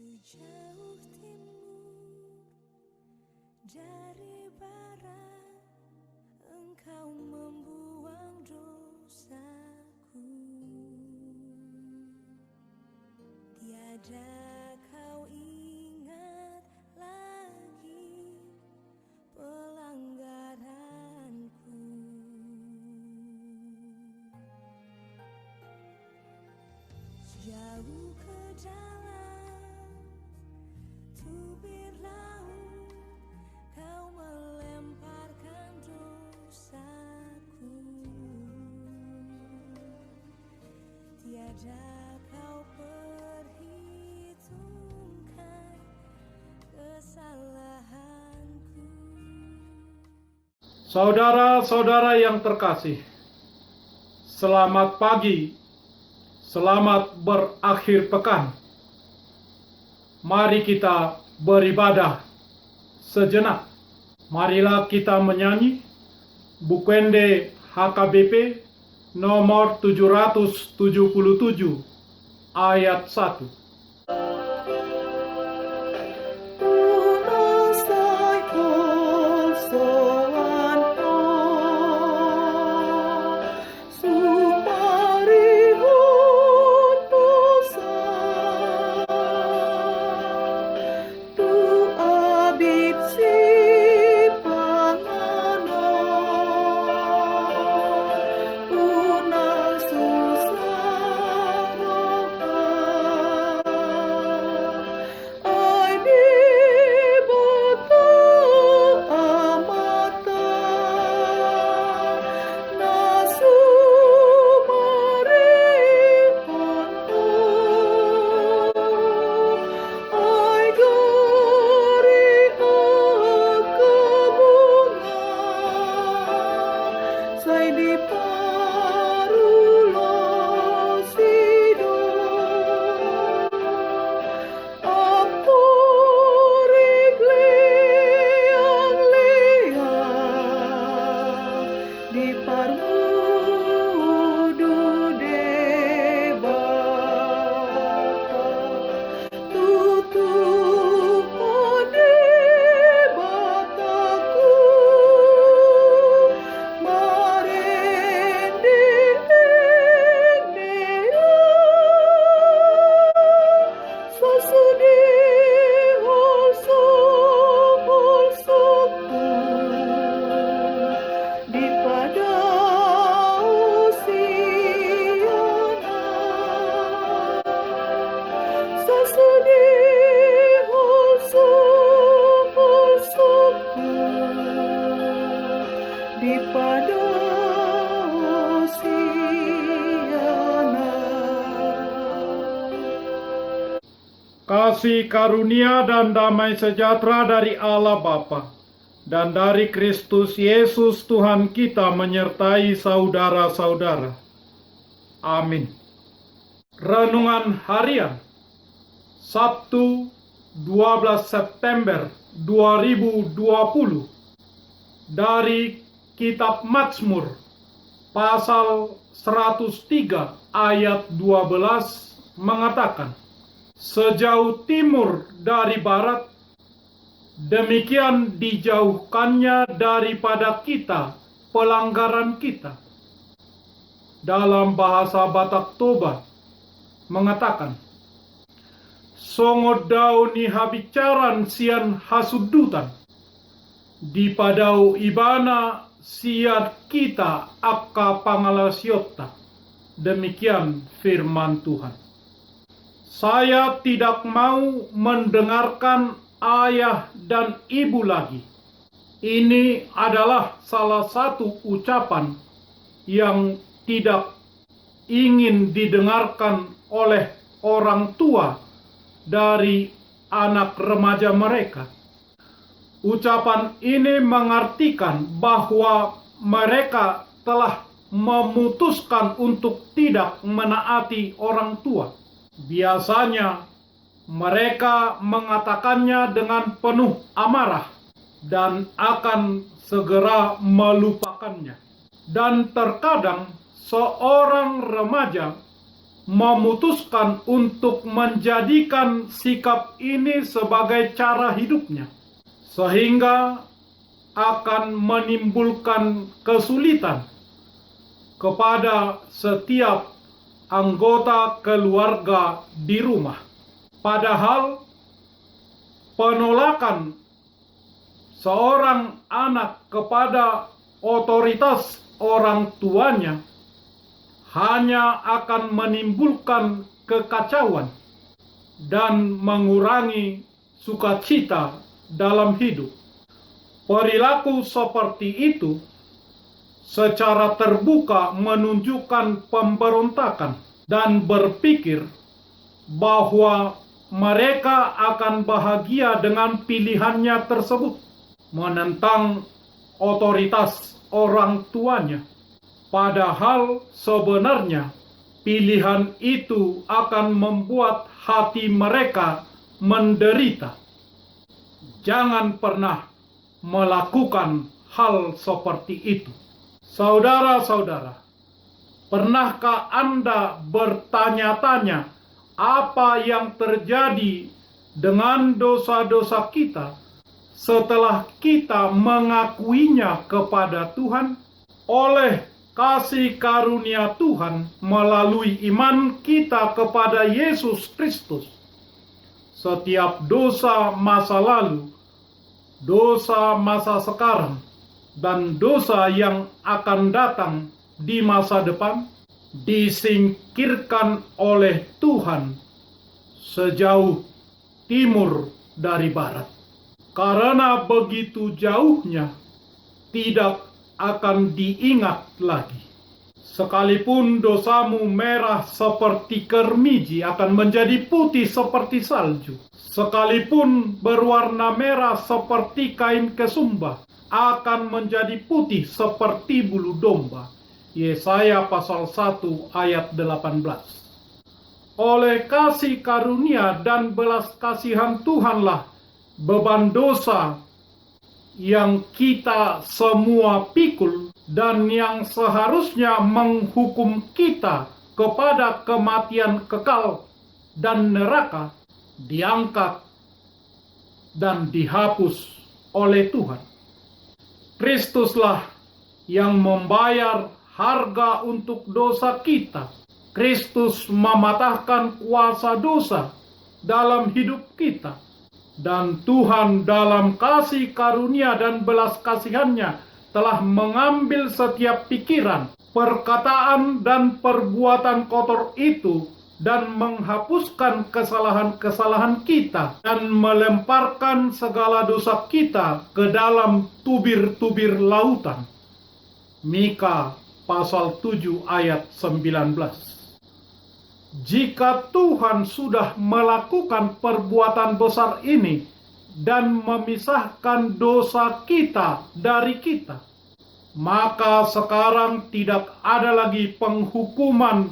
Sejauh timur dari barat, Engkau membuang dosaku. Tiada kau ingat lagi pelanggaranku. Jauh ke dalam tubir laut, kau melemparkan dosaku. Tiada kau perhitungkan kesalahanku. Saudara-saudara yang terkasih, selamat pagi, selamat berakhir pekan. Mari kita beribadah sejenak. Marilah kita menyanyi Bukende HKBP nomor 777 ayat 1. Kasih karunia dan damai sejahtera dari Allah Bapa dan dari Kristus Yesus Tuhan kita menyertai saudara-saudara. Amin. Renungan harian Sabtu 12 September 2020 dari Kitab Mazmur pasal 103 ayat 12 mengatakan, sejauh timur dari barat, demikian dijauhkannya daripada kita pelanggaran kita. Dalam bahasa Batak Toba mengatakan, songo dau ni habicaran sian hasudutan, di padau ibana sian kita akka pangalasiota. Demikian firman Tuhan. Saya tidak mau mendengarkan ayah dan ibu lagi. Ini adalah salah satu ucapan yang tidak ingin didengarkan oleh orang tua dari anak remaja mereka. Ucapan ini mengartikan bahwa mereka telah memutuskan untuk tidak menaati orang tua. Biasanya mereka mengatakannya dengan penuh amarah dan akan segera melupakannya. Dan terkadang seorang remaja memutuskan untuk menjadikan sikap ini sebagai cara hidupnya, sehingga akan menimbulkan kesulitan kepada setiap anggota keluarga di rumah. Padahal penolakan seorang anak kepada otoritas orang tuanya hanya akan menimbulkan kekacauan dan mengurangi sukacita dalam hidup. Perilaku seperti itu secara terbuka menunjukkan pemberontakan dan berpikir bahwa mereka akan bahagia dengan pilihannya tersebut, menentang otoritas orang tuanya. Padahal sebenarnya pilihan itu akan membuat hati mereka menderita. Jangan pernah melakukan hal seperti itu. Saudara-saudara, pernahkah Anda bertanya-tanya apa yang terjadi dengan dosa-dosa kita setelah kita mengakuinya kepada Tuhan? Oleh kasih karunia Tuhan melalui iman kita kepada Yesus Kristus, setiap dosa masa lalu, dosa masa sekarang, dan dosa yang akan datang di masa depan disingkirkan oleh Tuhan sejauh timur dari barat. Karena begitu jauhnya, tidak akan diingat lagi. Sekalipun dosamu merah seperti kermiji, akan menjadi putih seperti salju. Sekalipun berwarna merah seperti kain kesumba, akan menjadi putih seperti bulu domba. Yesaya pasal 1 ayat 18. Oleh kasih karunia dan belas kasihan Tuhanlah beban dosa yang kita semua pikul dan yang seharusnya menghukum kita kepada kematian kekal dan neraka diangkat dan dihapus oleh Tuhan. Kristuslah yang membayar harga untuk dosa kita. Kristus mematahkan kuasa dosa dalam hidup kita. Dan Tuhan dalam kasih karunia dan belas kasihannya telah mengambil setiap pikiran, perkataan, dan perbuatan kotor itu dan menghapuskan kesalahan-kesalahan kita dan melemparkan segala dosa kita ke dalam tubir-tubir lautan. Mika pasal 7 ayat 19. Jika Tuhan sudah melakukan perbuatan besar ini dan memisahkan dosa kita dari kita, maka sekarang tidak ada lagi penghukuman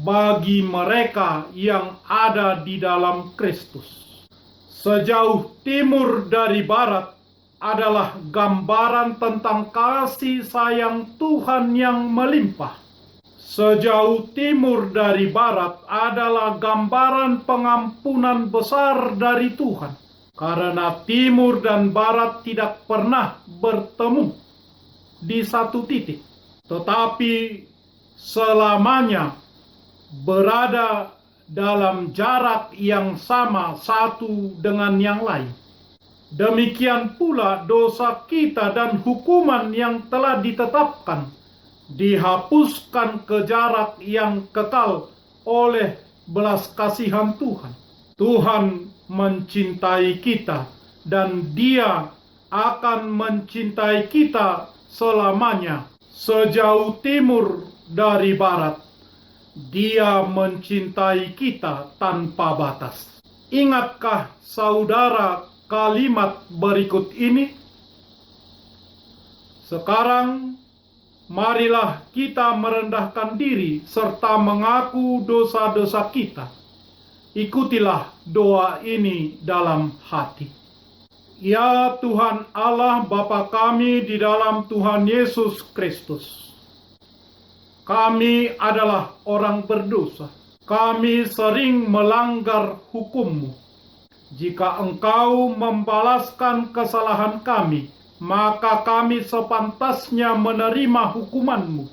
bagi mereka yang ada di dalam Kristus. Sejauh timur dari barat adalah gambaran tentang kasih sayang Tuhan yang melimpah. Sejauh timur dari barat adalah gambaran pengampunan besar dari Tuhan. Karena timur dan barat tidak pernah bertemu di satu titik, tetapi selamanya berada dalam jarak yang sama satu dengan yang lain. Demikian pula dosa kita dan hukuman yang telah ditetapkan dihapuskan ke jarak yang kekal oleh belas kasihan Tuhan. Tuhan mencintai kita dan Dia akan mencintai kita selamanya. Sejauh timur dari barat, Dia mencintai kita tanpa batas. Ingatkah saudara kalimat berikut ini? Sekarang marilah kita merendahkan diri serta mengaku dosa-dosa kita. Ikutilah doa ini dalam hati. Ya Tuhan Allah Bapa kami di dalam Tuhan Yesus Kristus, kami adalah orang berdosa. kami sering melanggar hukum-Mu. Jika Engkau membalaskan kesalahan kami, maka kami sepantasnya menerima hukuman-Mu.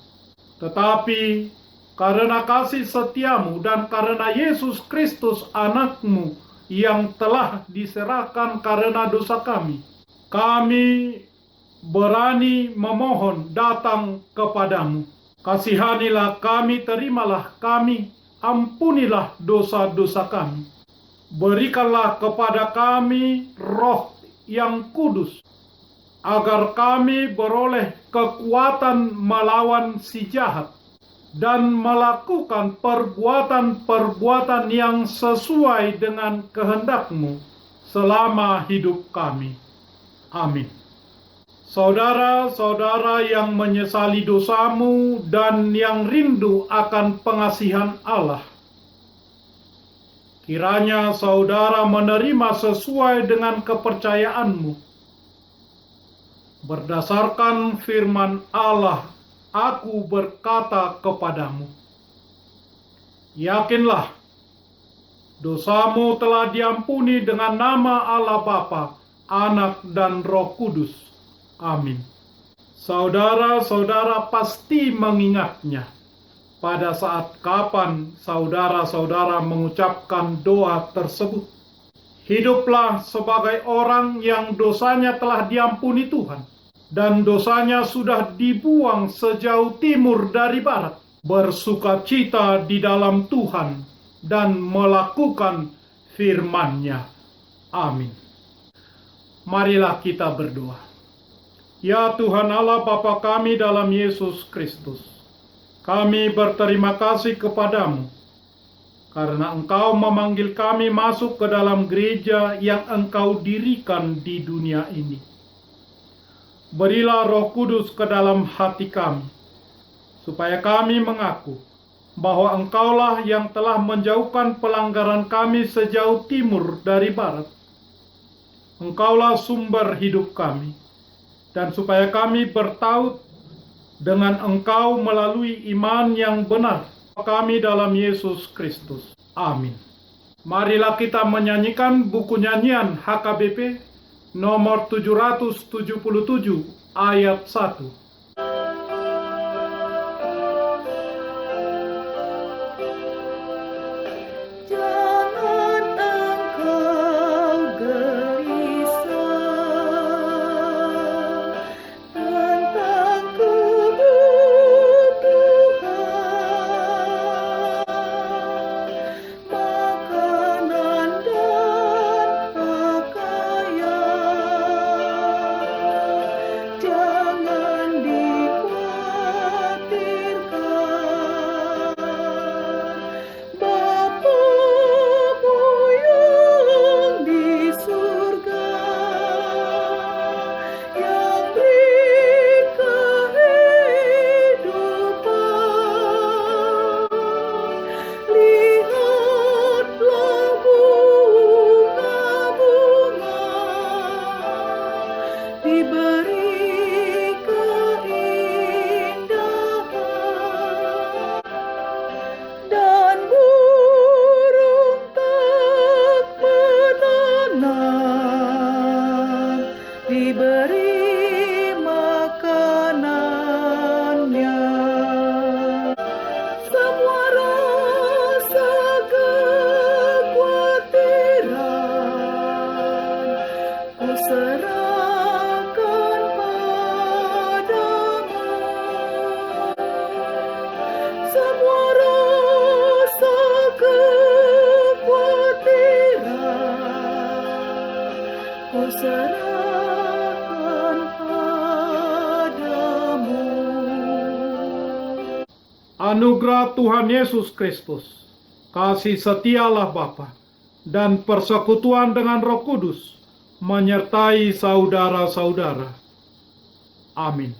Tetapi karena kasih setia-Mu dan karena Yesus Kristus anak-Mu yang telah diserahkan karena dosa kami berani memohon datang kepadamu. Kasihanilah kami, terimalah kami, ampunilah dosa-dosa kami. Berikanlah kepada kami Roh yang kudus, agar kami beroleh kekuatan melawan si jahat dan melakukan perbuatan-perbuatan yang sesuai dengan kehendak-Mu selama hidup kami. Amin. Saudara-saudara yang menyesali dosamu dan yang rindu akan pengasihan Allah, kiranya saudara menerima sesuai dengan kepercayaanmu. Berdasarkan firman Allah, aku berkata kepadamu, yakinlah, dosamu telah diampuni dengan nama Allah Bapa, Anak, dan Roh Kudus. Amin. Saudara-saudara pasti mengingatnya pada saat kapan saudara-saudara mengucapkan doa tersebut. Hiduplah sebagai orang yang dosanya telah diampuni Tuhan, dan dosanya sudah dibuang sejauh timur dari barat. Bersukacita di dalam Tuhan dan melakukan firman-Nya. Amin. Marilah kita berdoa. Ya Tuhan Allah Bapa kami dalam Yesus Kristus, kami berterima kasih kepadamu karena Engkau memanggil kami masuk ke dalam gereja yang Engkau dirikan di dunia ini. Berilah Roh Kudus ke dalam hati kami, supaya kami mengaku bahwa Engkaulah yang telah menjauhkan pelanggaran kami sejauh timur dari barat. Engkaulah sumber hidup kami, dan supaya kami bertaut dengan Engkau melalui iman yang benar kami dalam Yesus Kristus. Amin. Marilah kita menyanyikan buku nyanyian HKBP nomor 777 ayat 1. Anugerah Tuhan Yesus Kristus, kasih setia Allah Bapa, dan persekutuan dengan Roh Kudus menyertai saudara-saudara. Amin.